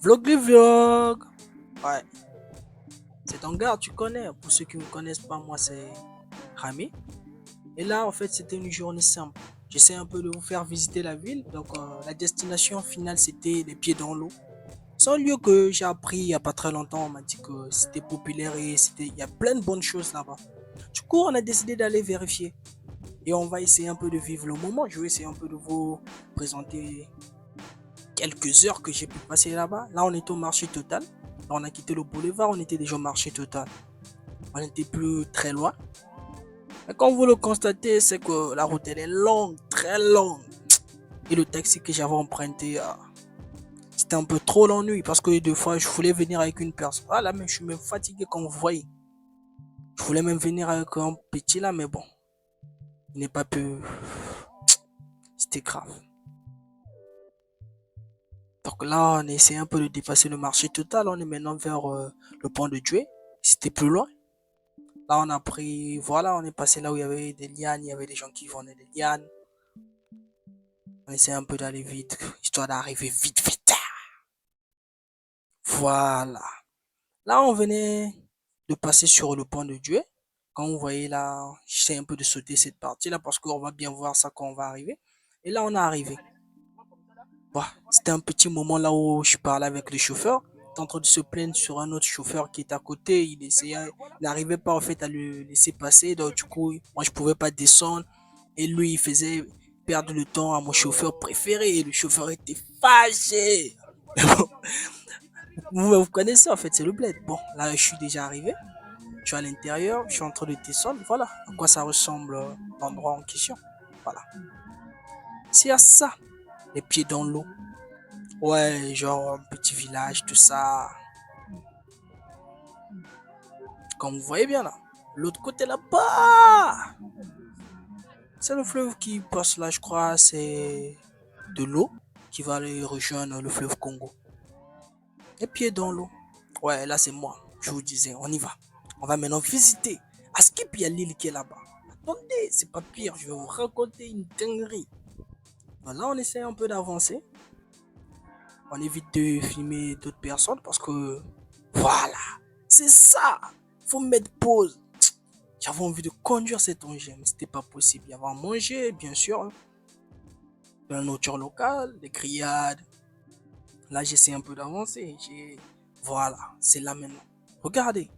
Vlog les vlogs. Ouais, c'est ton gars, tu connais. Pour ceux qui ne me connaissent pas, moi c'est Rami. Et là, en fait, c'était une journée simple. J'essaie un peu de vous faire visiter la ville. Donc, la destination finale, c'était les pieds dans l'eau. C'est un lieu que j'ai appris il n'y a pas très longtemps. On m'a dit que c'était populaire et il y a plein de bonnes choses là-bas. Du coup, on a décidé d'aller vérifier. Et on va essayer un peu de vivre le moment. Je vais essayer un peu de vous présenter quelques heures que j'ai pu passer là-bas. Là, on était au marché total. Là, on a quitté le boulevard, on était déjà au marché total. On n'était plus très loin. Mais comme vous le constatez, c'est que la route elle est longue, très longue. Et le taxi que j'avais emprunté, c'était un peu trop l'ennui parce que deux fois, je voulais venir avec une personne. Ah là, mais je suis même fatigué comme vous voyez. Je voulais même venir avec un petit là, mais bon, il n'est pas pu. C'était grave. Donc là, on essaie un peu de dépasser le marché total. On est maintenant vers le pont de Dieu. C'était plus loin. Là, on a pris, voilà, on est passé là où il y avait des lianes, il y avait des gens qui vendaient des lianes. On essaie un peu d'aller vite, histoire d'arriver vite, vite. Voilà. Là, on venait de passer sur le pont de Dieu. Quand vous voyez là, j'essaie un peu de sauter cette partie-là parce qu'on va bien voir ça quand on va arriver. Et là, on est arrivé. Bah, c'était un petit moment là où je parlais avec le chauffeur. Il était en train de se plaindre sur un autre chauffeur qui est à côté. Il n'arrivait pas en fait à le laisser passer. Donc du coup, moi je pouvais pas descendre. Et lui, il faisait perdre le temps à mon chauffeur préféré. Et le chauffeur était fâché. Vous connaissez en fait, c'est le bled. Bon, là je suis déjà arrivé. Je suis à l'intérieur, je suis en train de descendre. Voilà à quoi ça ressemble l'endroit en question. Voilà. C'est à ça, les pieds dans l'eau. Ouais, genre un petit village, tout ça. Comme vous voyez bien là. L'autre côté là-bas, c'est le fleuve qui passe là, je crois. C'est de l'eau qui va aller rejoindre le fleuve Congo. Les pieds dans l'eau. Ouais, là c'est moi. Je vous disais, on y va. On va maintenant visiter. À Skip, il y a l'île qui est là-bas. Attendez, c'est pas pire. Je vais vous raconter une dinguerie. Là, on essaie un peu d'avancer. On évite de filmer d'autres personnes parce que voilà, c'est ça. Faut mettre pause. J'avais envie de conduire cet engin, mais c'était pas possible. Il y avait à manger, bien sûr, de la nourriture locale, des grillades. Là, j'essaie un peu d'avancer. Voilà, c'est là maintenant. Regardez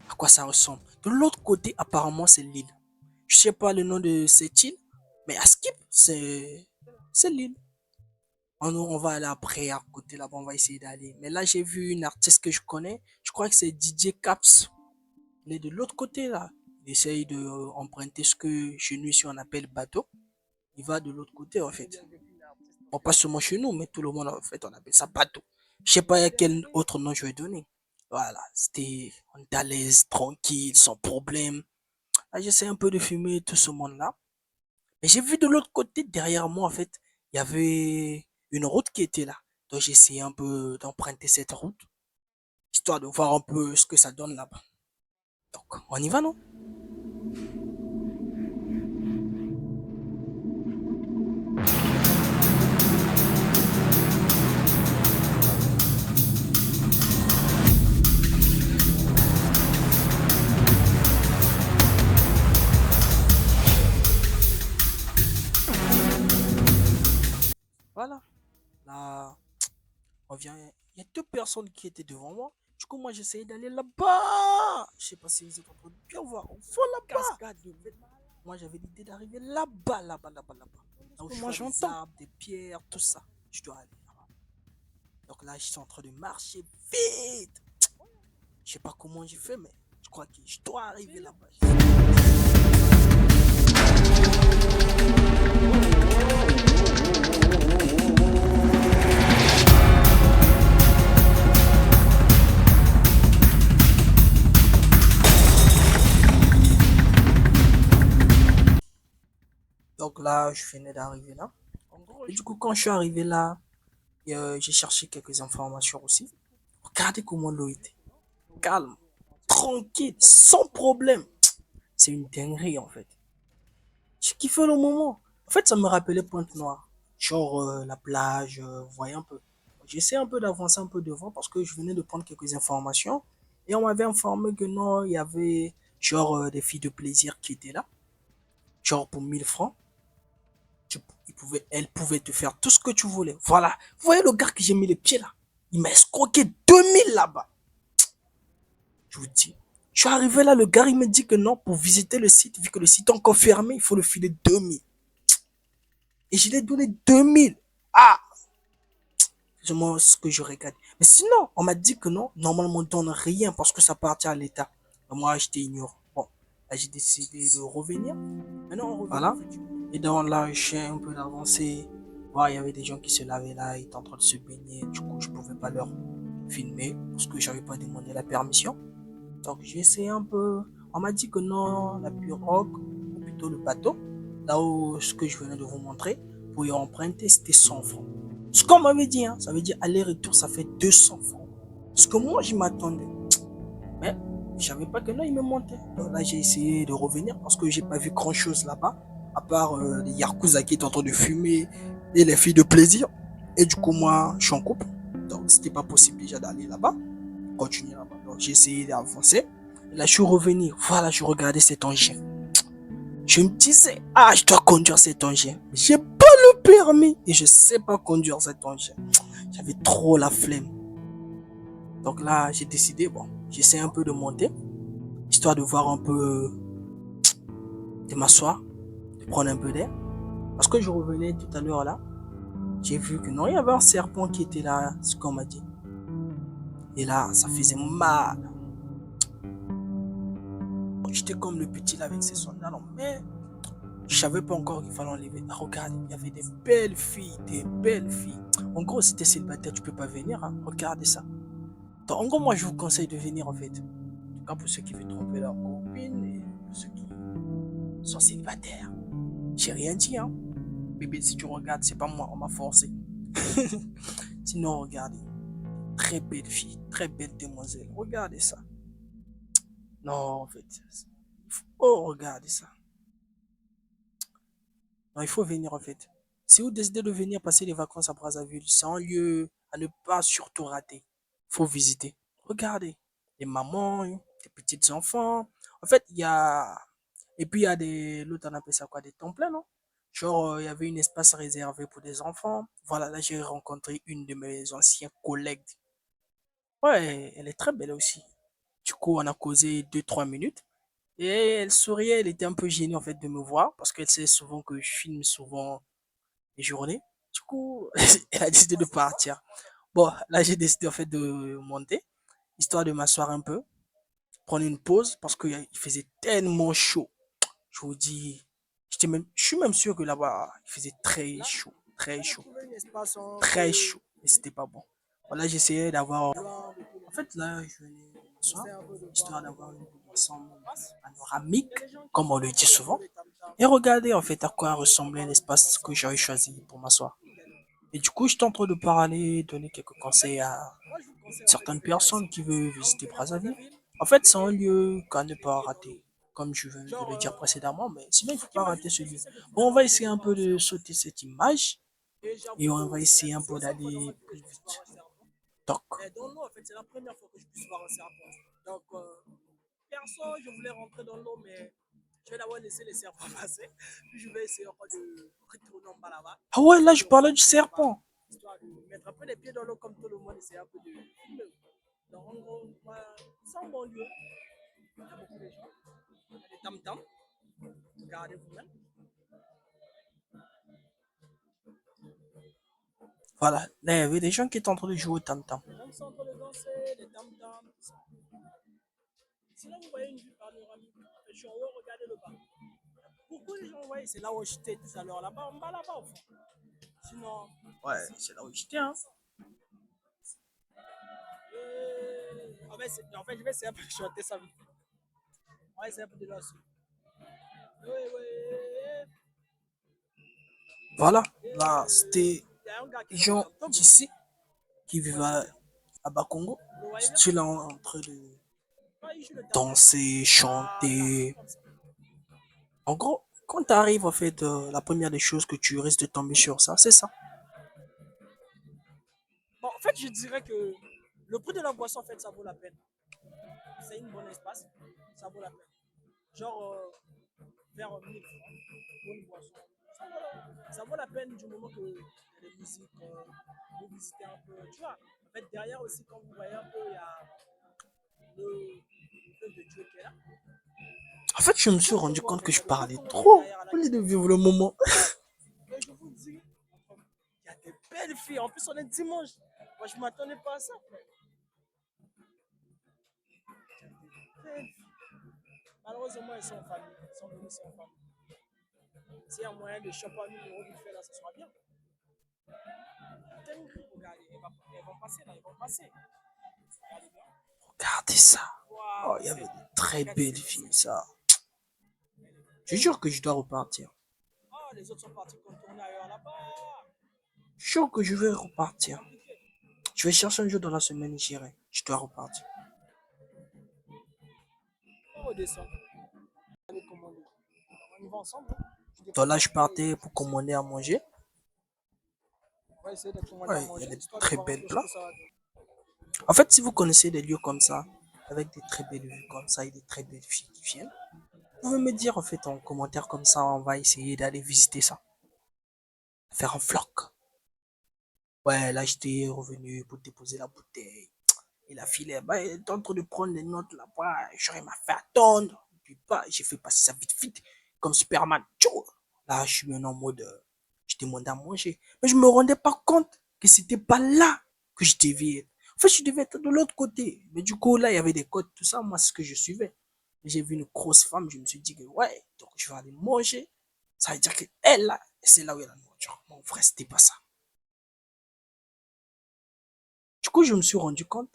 à quoi ça ressemble. De l'autre côté, apparemment, c'est l'île. Je sais pas le nom de cette île, mais à Skip, c'est l'île. On va aller après à côté là-bas, on va essayer d'aller. Mais là, j'ai vu une artiste que je connais. Je crois que c'est DJ Caps. Il est de l'autre côté là. Il essaye de emprunter ce que chez nous ici on appelle bateau. Il va de l'autre côté en fait. Bon, pas seulement chez nous, mais tout le monde en fait on appelle ça bateau. Je sais pas quel autre nom je vais donner. Voilà, on est à l'aise, tranquille, sans problème. Là, j'essaie un peu de filmer tout ce monde-là. Et j'ai vu de l'autre côté, derrière moi, en fait, il y avait une route qui était là. Donc j'ai essayé un peu d'emprunter cette route, histoire de voir un peu ce que ça donne là-bas. Donc, on y va, non? Voilà. Là, on vient. Il y a deux personnes qui étaient devant moi. Du coup, moi, j'essayais d'aller là-bas. Je sais pas si vous êtes en train de bien voir. On voit là-bas. Cascade de moi, j'avais l'idée d'arriver là-bas, là-bas, là-bas, là-bas. Là où je vois des arbres, des pierres, tout ça. Je dois aller là-bas. Donc là, je suis en train de marcher vite. Je sais pas comment j'ai fait, mais je crois que je dois arriver là-bas. Donc là, je venais d'arriver là. Et du coup, quand je suis arrivé là, j'ai cherché quelques informations aussi. Regardez comment l'eau était. Calme, tranquille, sans problème. C'est une dinguerie en fait. J'ai kiffé le moment. En fait, ça me rappelait Pointe-Noire. Genre la plage, vous voyez un peu. J'essaie un peu d'avancer un peu devant parce que je venais de prendre quelques informations. Et on m'avait informé que non, il y avait genre des filles de plaisir qui étaient là. Genre pour 1 000 francs. Elle pouvait te faire tout ce que tu voulais. Voilà. Vous voyez le gars que j'ai mis les pieds là. Il m'a escroqué 2 000 là-bas. Je vous dis. Je suis arrivé là, le gars il me dit que non, pour visiter le site, vu que le site est encore fermé, il faut le filer 2 000. Et je lui ai donné 2 000. Ah, c'est moi ce que je regarde. Mais sinon, on m'a dit que non, normalement on ne donne rien parce que ça appartient à l'État. Moi, je t'ignore. Bon, là j'ai décidé de revenir. Maintenant, on revient. Voilà. Et donc là, j'ai un peu avancé. Voilà, il y avait des gens qui se lavaient là, ils étaient en train de se baigner. Du coup, je ne pouvais pas leur filmer parce que j'avais pas demandé la permission. Donc j'ai essayé un peu. On m'a dit que non, la pirogue, ou plutôt le bateau, là où ce que je venais de vous montrer, pour y emprunter, c'était 100 francs. Ce qu'on m'avait dit, hein, ça veut dire aller-retour, ça fait 200 francs. Ce que moi, je m'attendais. Mais je savais pas que non, il me montait. Donc là, j'ai essayé de revenir parce que j'ai pas vu grand-chose là-bas, à part les Yakuza qui étaient en train de fumer et les filles de plaisir. Et du coup, moi, je suis en couple. Donc, c'était pas possible déjà d'aller là-bas, continuer là-bas. Donc, j'ai essayé d'avancer. Et là, je suis revenu. Voilà, je regardais cet engin. Je me disais, ah, je dois conduire cet engin. J'ai pas le permis et je sais pas conduire cet engin. J'avais trop la flemme. Donc là, j'ai décidé, bon, j'essaie un peu de monter, histoire de voir un peu, de m'asseoir, de prendre un peu d'air. Parce que je revenais tout à l'heure là, j'ai vu que non, il y avait un serpent qui était là, ce qu'on m'a dit. Et là, ça faisait mal. J'étais comme le petit là avec ses sandales, mais je savais pas encore qu'il fallait enlever. Ah, regarde, il y avait des belles filles, des belles filles. En gros, si t'es célibataire, tu peux pas venir. Hein. Regardez ça. Donc, en gros, moi, je vous conseille de venir en fait. En tout cas, pour ceux qui veulent tromper leur copine et pour ceux qui sont célibataires. J'ai rien dit, hein. Bébé, si tu regardes, c'est pas moi, on m'a forcé. Sinon, regardez. Très belle fille, très belle demoiselle. Regardez ça. Non, en fait. Oh, regardez ça. Non, il faut venir, en fait. Si vous décidez de venir passer les vacances à Brazzaville, c'est un lieu à ne pas surtout rater. Il faut visiter. Regardez. Les mamans, les petits enfants. En fait, il y a. Et puis, il y a des. L'autre, on appelle ça quoi? Des templats, non? Genre, il y avait un espace réservé pour des enfants. Voilà, là, j'ai rencontré une de mes anciens collègues. Ouais, elle est très belle aussi. Du coup, on a causé 2, 3 minutes. Et elle souriait, elle était un peu gênée en fait de me voir parce qu'elle sait souvent que je filme souvent les journées. Du coup, elle a décidé de partir. Bon, là, j'ai décidé en fait de monter, histoire de m'asseoir un peu, prendre une pause parce qu'il faisait tellement chaud. Je vous dis, je suis même sûr que là-bas, il faisait très chaud, très chaud, très chaud. Et c'était pas bon. Voilà, j'essayais d'avoir. En fait, là, je venais m'asseoir, histoire d'avoir une ensemble panoramique, comme on le dit souvent, et regarder en fait à quoi ressemblait l'espace que j'avais choisi pour m'asseoir. Et du coup, je suis en train de parler, donner quelques conseils à certaines personnes qui veulent visiter Brazzaville. En fait, c'est un lieu qu'à ne pas rater, comme je viens de le dire précédemment, mais sinon, il ne faut pas rater ce lieu. Bon, on va essayer un peu de sauter cette image et on va essayer un peu d'aller plus vite. Donc, dans l'eau, en fait, c'est la première fois que je puisse voir un serpent. Donc, perso, je voulais rentrer dans l'eau, mais je vais d'abord laisser les serpents passer. Puis je vais essayer encore de retourner en bas là-bas. Ah ouais, là, je parlais du serpent. Histoire de mettre un peu les pieds dans l'eau comme tout le monde, essayer un peu de filmer. Donc, en gros, c'est un bon lieu. Il y a beaucoup de gens. Il y a des tam-tams. Regardez vous-même. Voilà, là, il y avait des gens qui étaient en train de jouer au tam-tam. Les gens sont en train de danser, les tam-tams, tout ça. Sinon, vous voyez une vue panoramique. Je suis en haut, regardez le bas. Pourquoi les gens voient, c'est là où j'étais tout à l'heure, là-bas, en bas, là-bas, au fond. Sinon, ouais, c'est là où j'étais, hein. En fait, je vais essayer un peu de chanter ça. On va essayer un peu de là aussi. Oui, oui. Voilà, là, c'était les gens d'ici qui vivent à Bakongo. Je suis là en train de danser, chanter. En gros, quand tu arrives, en fait, la première des choses que tu risques de tomber sur ça, c'est ça. En fait, je dirais que le prix de la boisson, en fait, ça vaut la peine. C'est une bonne espace, ça vaut la peine. Genre, vers 1000 francs pour une boisson. Ça vaut la peine du moment que les musiques, vous visitez un peu. Tu vois, en fait, derrière aussi, quand vous voyez un peu, il y a le de Dieu qui est là. En fait, je me suis rendu compte que je parlais trop. Au lieu de vivre le moment. Et je vous dis, il y a des belles filles. En plus, on est dimanche. Moi, je ne m'attendais pas à ça. Malheureusement, ils sont en famille. Ils sont venus, ils en famille. S'il y a moyen de choper un numéro vite fait là, ça sera bien. Regardez, elles vont passer là, elles vont passer. Regardez bien. Regardez ça. Oh, il y avait de très belles filles, ça. Je jure que je dois repartir. Oh, les autres sont partis contourner ailleurs là-bas. Je jure que je vais repartir. Je vais chercher un jour dans la semaine et j'irai. Je dois repartir. On redescend. Allez commander. On y va ensemble. Donc là, je partais pour commander à manger. On va essayer de commander à Ouais, il y a manger. des Histoire de très voir un belles peu ce plats. que ça va donner. En fait, si vous connaissez des lieux comme ça, avec des très belles vues comme ça et des très belles filles qui viennent, vous pouvez me dire en fait en commentaire comme ça, on va essayer d'aller visiter ça. Faire un vlog. Ouais, là j'étais revenu pour déposer la bouteille. Et la fille, elle est en train de prendre les notes là-bas. J'aurais m'a fait attendre. Puis bah, j'ai fait passer ça vite vite. Comme Superman. Tchou. Là, je suis maintenant en mode. Je demandais à manger. Mais je me rendais pas compte que c'était pas là que je devais être. En fait, je devais être de l'autre côté. Mais du coup, là, il y avait des codes, tout ça. Moi, c'est ce que je suivais. J'ai vu une grosse femme. Je me suis dit que, ouais, donc je vais aller manger. Ça veut dire que elle, là, c'est là où il y a la nourriture. Mon frère, c'était pas ça. Du coup, je me suis rendu compte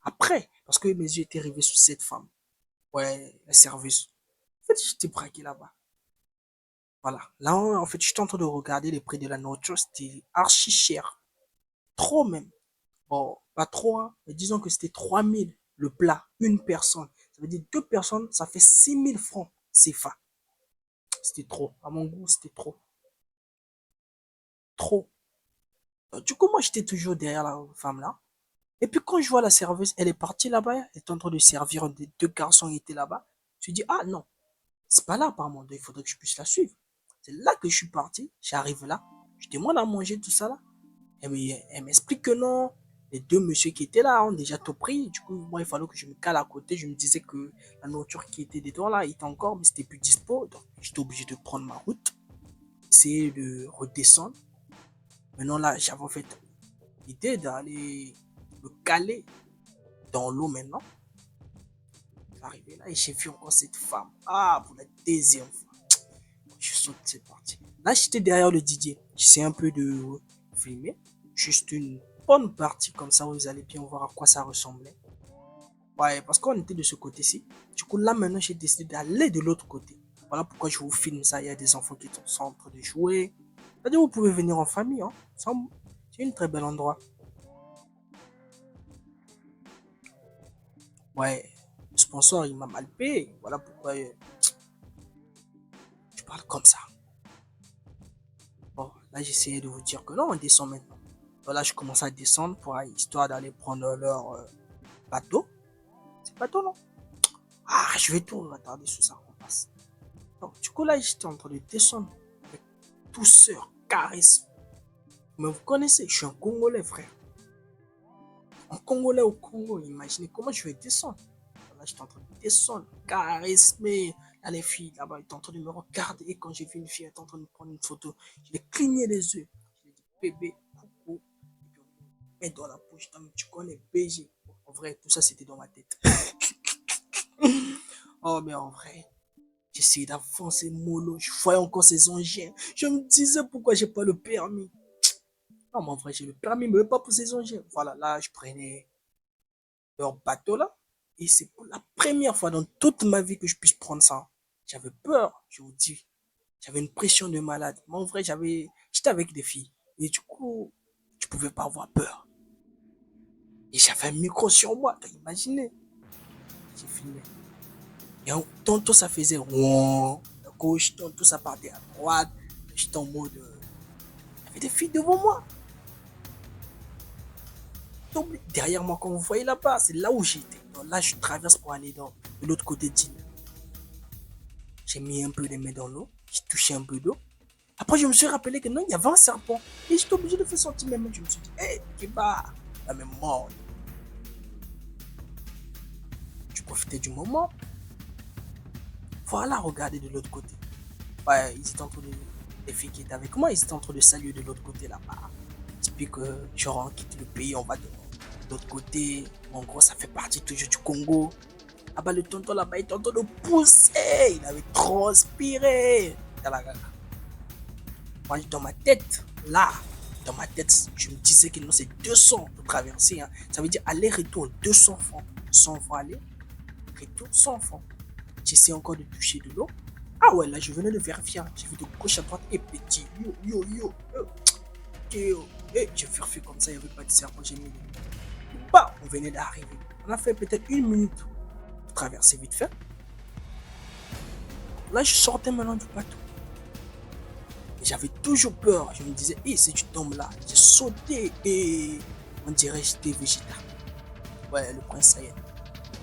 après, parce que mes yeux étaient rivés sur cette femme. Ouais, la serveuse. En fait, j'étais braqué là-bas. Voilà. Là, en fait, j'étais en train de regarder les prix de la nourriture. C'était archi cher. Trop même. Bon, pas trop, hein, mais disons que c'était 3000 le plat, une personne. Ça veut dire deux personnes, ça fait 6000 francs CFA. C'était trop. À mon goût, c'était trop. Trop. Du coup, moi, j'étais toujours derrière la femme là. Et puis, quand je vois la serveuse, elle est partie là-bas. Elle est en train de servir des deux garçons qui étaient là-bas. Je me dis, ah non, c'est pas là apparemment, il faudrait que je puisse la suivre. C'est là que je suis parti, j'arrive là, je demande à manger tout ça là. Elle m'explique que non, les deux messieurs qui étaient là ont déjà tout pris. Du coup, moi, il fallait que je me cale à côté. Je me disais que la nourriture qui était dedans là était encore, mais c'était plus dispo. Donc, j'étais obligé de prendre ma route, essayer de redescendre. Maintenant là, j'avais en fait l'idée d'aller me caler dans l'eau maintenant. Arrivé là et j'ai vu encore cette femme. Ah, pour la deuxième fois. Je saute, c'est parti. Là, j'étais derrière le DJ. J'essaie un peu de filmer. Juste une bonne partie comme ça, vous allez bien voir à quoi ça ressemblait. Ouais, parce qu'on était de ce côté-ci. Du coup, là, maintenant, j'ai décidé d'aller de l'autre côté. Voilà pourquoi je vous filme ça. Il y a des enfants qui sont en train de jouer. C'est-à-dire, vous pouvez venir en famille. Hein. C'est un très bel endroit. Ouais, le sponsor, il m'a mal payé. Voilà pourquoi je parle comme ça. Bon, là, j'essayais de vous dire que non, on descend maintenant. Voilà, je commence à descendre pour histoire d'aller prendre leur bateau. C'est bateau, non? Ah, je vais tout retarder sur ça, on passe. Donc, du coup, là, j'étais en train de descendre avec douceur, charisme. Mais vous connaissez, je suis un Congolais, frère. Un Congolais au Congo, imaginez comment je vais descendre. Là, j'étais en train de descendre, charisme. Là, les filles, là-bas, étaient en train de me regarder. Et quand j'ai vu une fille, elle était en train de prendre une photo. Je l'ai cligné les yeux. Je lui ai dit, bébé, coucou. Et puis, on met dans la poche, tu connais BG. En vrai, tout ça, c'était dans ma tête. Oh, mais en vrai, j'essayais d'avancer mollo. Je voyais encore ces engins. Je me disais pourquoi j'ai pas le permis. Non, mais en vrai, j'ai le permis, mais pas pour ces engins. Voilà, là, je prenais leur bateau là. Et c'est pour la première fois dans toute ma vie que je puisse prendre ça. J'avais peur, je vous dis. J'avais une pression de malade. Mais en vrai, j'étais avec des filles. Et du coup, je pouvais pas avoir peur. Et j'avais un micro sur moi, t'as imaginé? J'ai filmé. Et tantôt ça faisait ouin à gauche, tantôt ça partait à droite. J'étais en mode. Il y avait des filles devant moi. Derrière moi, quand vous voyez là-bas, c'est là où j'étais. Donc là, je traverse pour aller de l'autre côté de l'île. J'ai mis un peu les mains dans l'eau, j'ai touché un peu d'eau. Après, je me suis rappelé que non, il y avait un serpent. Et j'étais obligé de faire sortir mes mains. Je me suis dit, hé, hey, Kiba, la même mort. Je profitais du moment. Voilà, regardez de l'autre côté. Ouais, ils étaient en train de. Les filles qui étaient avec moi, ils étaient en train de saluer de l'autre côté là-bas. Typique, genre, on quitte le pays, on va de l'autre côté. En gros, ça fait partie toujours du Congo. Ah bah, le tonton là-bas, il était en train de pousser. Il avait transpiré. Moi, dans ma tête, là, dans ma tête, je me disais que non, c'est 200 pour traverser. Hein. Ça veut dire aller-retour 200 francs. 100 francs aller, retour 100 francs. J'essaie encore de toucher de l'eau. Ah ouais, là, je venais de vérifier. J'ai vu de gauche à droite et petit. Yo, yo, yo. Yo. Et j'ai vérifié comme ça, il n'y avait pas de serpent. J'ai mis. Bah, on venait d'arriver. On a fait peut-être 1 minute pour traverser vite fait. Là, je sortais maintenant du bateau. J'avais toujours peur. Je me disais, hey, si tu tombes là, j'ai sauté et on dirait que j'étais végétal. Ouais, le prince Sayed.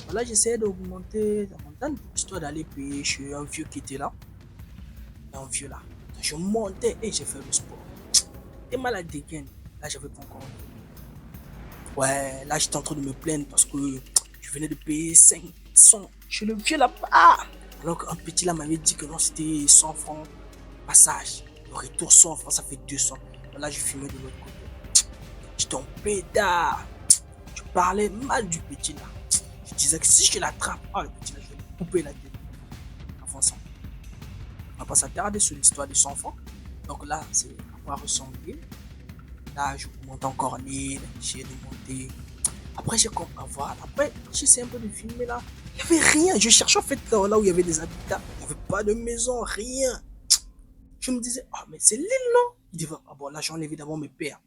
Voilà, j'essayais d'augmenter la montagne histoire d'aller pêcher un vieux qui était là. Un vieux là. Je montais et j'ai fait le sport. T'es malade des gaines. Là, j'avais pas encore. Ouais, là, j'étais en train de me plaindre parce que je venais de payer 500 chez le vieux là-bas. Alors qu'un petit là m'avait dit que non, c'était 100 francs passage. Le retour 100 francs, ça fait 200. Là, je fumais de l'autre côté. J'étais en pétard. Je parlais mal du petit là. Je disais que si je l'attrape, le petit là, je vais lui couper la tête. Avançant. On va pas s'attarder sur l'histoire de 100 francs. Donc là, c'est à quoi ressembler. Là, je monte encore l'île. J'ai monter. Après, j'ai compris. Voilà. Après, j'essaie un peu de filmer là. Il n'y avait rien. Je cherchais en fait là où il y avait des habitats. Il n'y avait pas de maison, rien. Je me disais, mais c'est l'île, non? Il dit, bon, là, j'ai enlevé d'abord mes pères.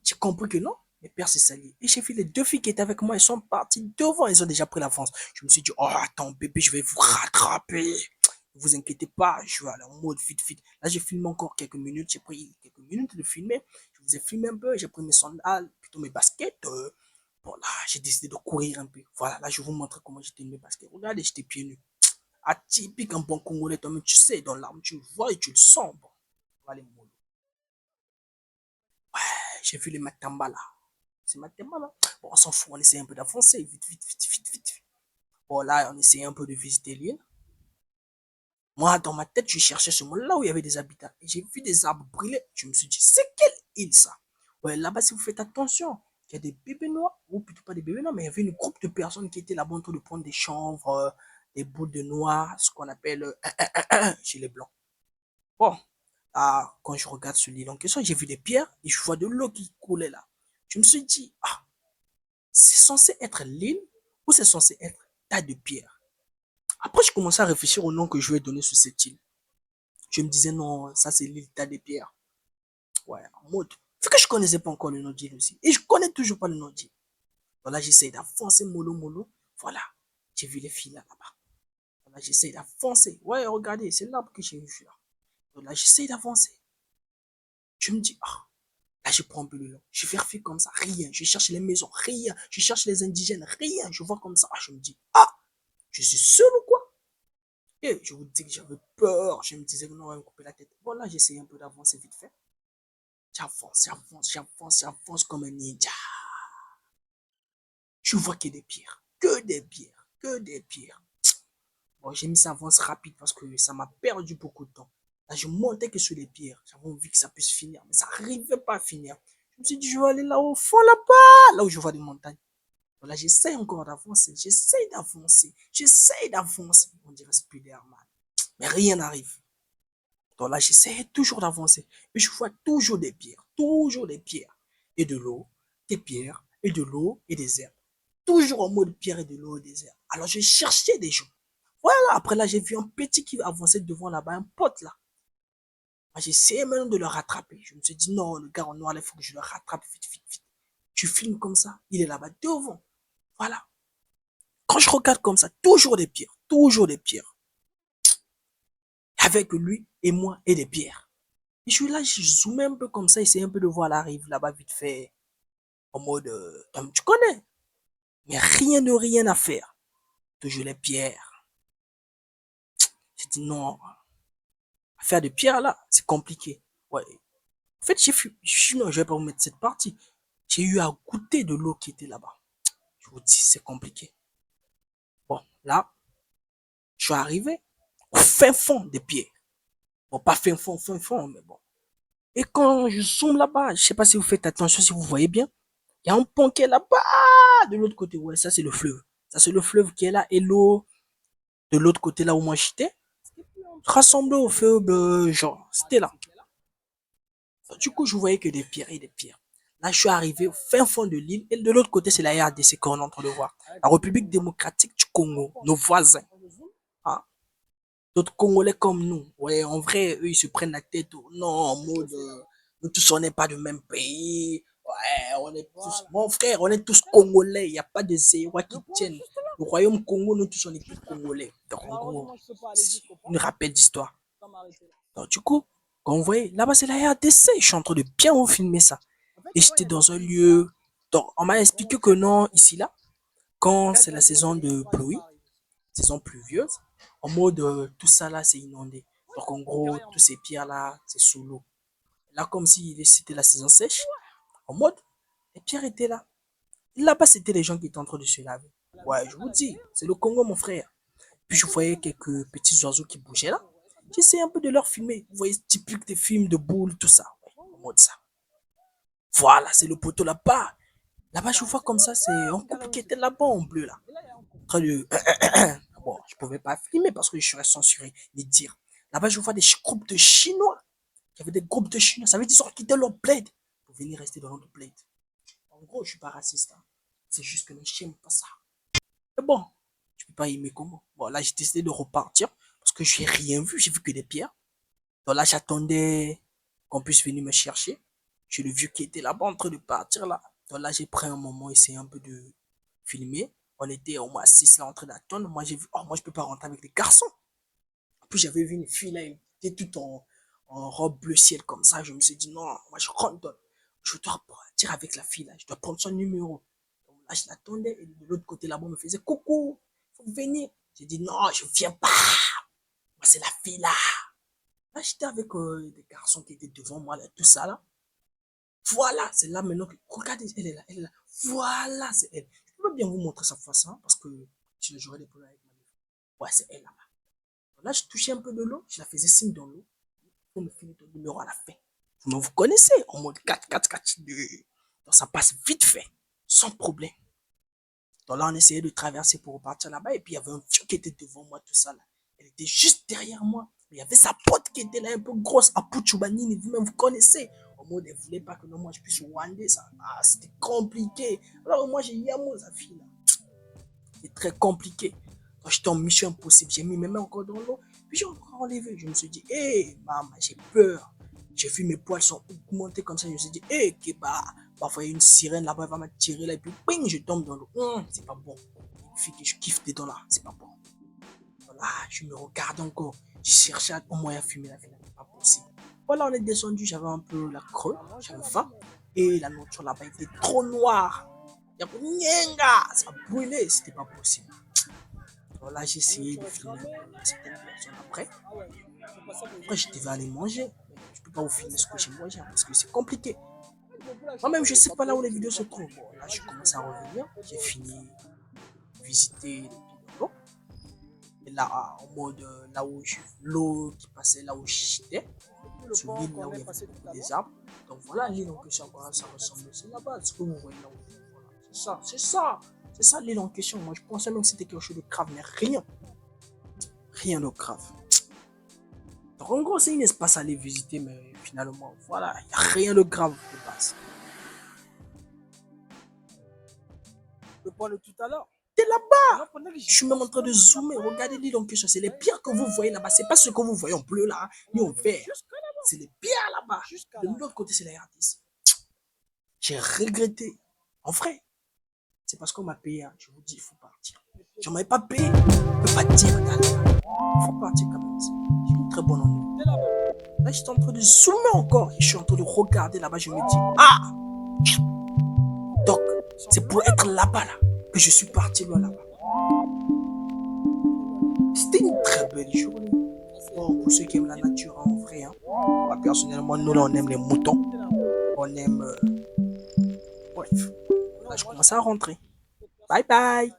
J'ai compris que non, mes pères, c'est sali. Et j'ai vu les 2 filles qui étaient avec moi, elles sont parties devant, elles ont déjà pris l'avance. Je me suis dit, attends, bébé, je vais vous rattraper. Ne vous inquiétez pas, je vais aller en mode vite, vite. Là, j'ai filmé encore quelques minutes, j'ai pris quelques minutes de filmer. Je vous ai filmé un peu, j'ai pris mes sandales, plutôt mes baskets. Bon, là, j'ai décidé de courir un peu. Voilà, là, je vais vous montrer comment j'étais mes baskets. Regardez, j'étais pieds nus. Atypique, un bon Congolais, toi, mais tu sais, dans l'arme, tu le vois et tu le sens. Bon, voilà les mots. J'ai vu les Matamba là. C'est Matamba là. Bon, on s'en fout, on essaie un peu d'avancer. Vite, vite, vite, vite, vite. Bon, là, on essaie un peu de visiter l'île. Moi, dans ma tête, je cherchais ce monde là où il y avait des habitants. Et j'ai vu des arbres brûler. Je me suis dit, c'est quelle île ça? Ouais, là-bas, si vous faites attention, il y a des bébés noirs, ou plutôt pas des bébés noirs, mais il y avait une groupe de personnes qui étaient là-bas en train de prendre des chanvres, des bouts de noix, ce qu'on appelle chez les blancs. Bon, quand je regarde sur l'île en question, j'ai vu des pierres et je vois de l'eau qui coulait là. Je me suis dit, c'est censé être l'île ou c'est censé être tas de pierres. Après, je commençais à réfléchir au nom que je vais donner sur cette île. Je me disais, non, ça c'est l'île tas de pierres. Ouais, en mode. Vu que je connaissais pas encore le nom d'île aussi. Et je connais toujours pas le nom d'île. Voilà, j'essaie d'avancer mollo mollo. Voilà, j'ai vu les filles là-bas. Voilà, j'essaie d'avancer. Ouais, regardez, c'est l'arbre que j'ai vu là. Voilà, j'essaie d'avancer. Je me dis, là, je prends un peu le long. Je vérifie comme ça, rien. Je cherche les maisons, rien. Je cherche les indigènes, rien. Je vois comme ça. Je me dis, je suis seul ou quoi? Et je vous dis que j'avais peur. Je me disais que non, on va me couper la tête. Voilà, j'essaie un peu d'avancer vite fait. J'avance, j'avance, j'avance, j'avance comme un ninja. Je vois que des pierres. Que des pierres. Que des pierres. Bon, j'ai mis ça avance rapide parce que ça m'a perdu beaucoup de temps. Là, je montais que sur les pierres. J'avais envie que ça puisse finir, mais ça n'arrivait pas à finir. Je me suis dit, je vais aller là au fond, là-bas, là où je vois des montagnes. Voilà, j'essaie encore d'avancer, j'essaie d'avancer, j'essaie d'avancer. On dirait Spider-Man. Mais rien n'arrive. Donc là, j'essaie toujours d'avancer. Mais je vois toujours des pierres, toujours des pierres. Et de l'eau, des pierres, et de l'eau, et des herbes. Toujours en mode pierre et de l'eau et des herbes. Alors, je cherchais des gens. Voilà, après là, j'ai vu un petit qui avançait devant là-bas, un pote là. Moi, j'essayais même de le rattraper. Je me suis dit, non, le gars en noir, il faut que je le rattrape vite, vite, vite. Tu filmes comme ça, il est là-bas devant. Voilà. Quand je regarde comme ça, toujours des pierres, toujours des pierres. Avec lui et moi et des pierres. Et je suis là, je zoome un peu comme ça, essayer un peu de voir la rive là-bas vite fait. En mode, tu connais, mais rien de rien à faire. Toujours les pierres. J'ai dit non, faire de pierres là, c'est compliqué. Ouais. En fait, non, je vais pas vous mettre cette partie. J'ai eu à goûter de l'eau qui était là-bas. Je vous dis, c'est compliqué. Bon, là, je suis arrivé au fin fond des pierres. Bon, pas fin fond, mais bon. Et quand je zoome là-bas, je sais pas si vous faites attention, si vous voyez bien, il y a un pont qui est là-bas, de l'autre côté. Ouais, ça c'est le fleuve. Ça c'est le fleuve qui est là et l'eau de l'autre côté là où moi j'étais, rassemblée au fleuve, genre, c'était là. Du coup, je voyais que des pierres et des pierres. Là, je suis arrivé au fin fond de l'île et de l'autre côté, c'est la RDC qu'on est en train de voir. La République démocratique du Congo, nos voisins. Ah, d'autres Congolais comme nous. Ouais, en vrai, eux, ils se prennent la tête. Non, en mode, nous tous, on n'est pas du même pays. Ouais, on est tous, mon frère, on est tous Congolais. Il n'y a pas de Zérois qui tiennent. Le royaume Congo, nous tous, on est tous Congolais. Donc, en gros, c'est une rappel d'histoire. Donc, du coup, quand vous voyez, là-bas, c'est la RDC. Je suis en train de bien vous filmer ça. Et j'étais dans un lieu. Donc, on m'a expliqué que non, ici, là, quand c'est la saison de pluie, saison pluvieuse, en mode tout ça là c'est inondé. Donc en gros, tous ces pierres là, c'est sous l'eau. Là, comme si c'était la saison sèche, en mode, les pierres étaient là. Là-bas, c'était les gens qui étaient en train de se laver. Ouais, je vous dis, c'est le Congo, mon frère. Puis je voyais quelques petits oiseaux qui bougeaient là. J'essayais un peu de leur filmer. Vous voyez, typique des films de boules, tout ça. Ouais, en mode ça. Voilà, c'est le poteau là-bas. Là-bas, je vois comme ça, c'est un couple qui était là-bas en bleu là. En train de bon, je pouvais pas filmer parce que je serais censuré, ni dire. Là-bas, je vois des groupes de Chinois. Il y avait des groupes de Chinois. Ça veut dire qu'ils ont quitté leur bled pour venir rester dans notre bled. En gros, je suis pas raciste. Hein. C'est juste que les chiens n'aiment pas ça. Mais bon, je peux pas aimer comment. Bon, là, j'ai décidé de repartir parce que j'ai rien vu. J'ai vu que des pierres. Donc là, j'attendais qu'on puisse venir me chercher. J'ai le vieux qui était là-bas en train de partir là. Donc là, j'ai pris un moment, essayé un peu de filmer. On était au moins 6 là en train d'attendre. Moi, j'ai vu, oh, moi, je peux pas rentrer avec des garçons. En plus, j'avais vu une fille là, elle était toute en robe bleu ciel comme ça. Je me suis dit, non, moi, je rentre. Je dois partir avec la fille là. Je dois prendre son numéro. Donc là, je l'attendais. Et de l'autre côté là-bas, on me faisait coucou, faut venir. J'ai dit, non, je viens pas. Moi, c'est la fille là. Là, j'étais avec des garçons qui étaient devant moi, là, tout ça là. Voilà, c'est là maintenant que. Regardez, elle est là, elle est là. Voilà, c'est elle. Je peux bien vous montrer sa face, hein, parce que sinon j'aurais des problèmes avec ma meuf. Ouais, c'est elle là-bas. Là, je touchais un peu de l'eau, je la faisais signe dans l'eau. Pour me filer ton numéro à la fin. Mais vous connaissez, en mode 4-4-4-2. Donc ça passe vite fait, sans problème. Donc là, on essayait de traverser pour repartir là-bas. Et puis, il y avait un vieux qui était devant moi, tout ça là. Elle était juste derrière moi. Mais il y avait sa pote qui était là, un peu grosse, Apuchubanini, vous-même, vous connaissez. En mode, elle voulait pas que non, moi, je puisse wander ça. Ah, c'était compliqué. Alors, moi, j'ai Yamo, sa fille là. C'est très compliqué. Donc, j'étais en mission impossible. J'ai mis mes mains encore dans l'eau. Puis, j'ai encore enlevé. Je me suis dit, hé, maman, j'ai peur. J'ai vu mes poils sont augmentés comme ça. Je me suis dit, hé, Keba. Parfois, il y a une sirène là-bas, elle va me tirer là. Et puis, ping, je tombe dans l'eau. C'est pas bon. Une fille que je kiffe dedans là. C'est pas bon. Voilà, je me regarde encore. Je cherchais un moyen de fumer la vie. C'est pas possible. Voilà, on est descendu. J'avais un peu la creux. J'avais faim. Et la nourriture là-bas était trop noire. Il y a Nyenga, ça brûlait, c'était pas possible. Alors là, j'ai essayé de filmer certaines personnes après. Après, je devais aller manger. Je peux pas vous filmer ce que j'ai mangé parce que c'est compliqué. Moi-même, je sais pas là où les vidéos se trouvent. Bon, là, je commence à revenir. J'ai fini de visiter les pieds et là, en mode, là où l'eau qui passait là où j'étais, sur l'île, là où il y avait beaucoup des arbres. Donc voilà, l'île en question, ça ressemble. C'est là-bas, ce que vous voyez là où. Voilà, c'est ça, c'est ça. C'est ça l'île en question. Moi, je pensais même que c'était quelque chose de grave, mais rien. Rien de grave. Donc, en gros, c'est un espace à aller visiter, mais finalement, voilà, il n'y a rien de grave de base. Le point de tout à l'heure. T'es là-bas. Je suis même en train de zoomer. Regardez l'île en question. C'est les pierres que vous voyez là-bas. C'est pas ce que vous voyez en bleu là, ni en vert. C'est les pierres là-bas. De l'autre côté, c'est les artistes. J'ai regretté. En vrai, c'est parce qu'on m'a payé. Hein. Je vous dis, il faut partir. Je m'avais pas payé. Je peux pas dire d'aller. Il faut partir quand même. J'ai une très bonne ennui. Là, je suis en train de zoomer encore. Je suis en train de regarder là-bas. Je me dis, ah! Donc, c'est pour être là-bas, là, que je suis parti loin là-bas. C'était une très belle journée. Bon, pour ceux qui aiment la nature en vrai, hein. Moi, personnellement, nous, là, on aime les moutons. On aime... Bref, là, je commence à rentrer. Bye bye.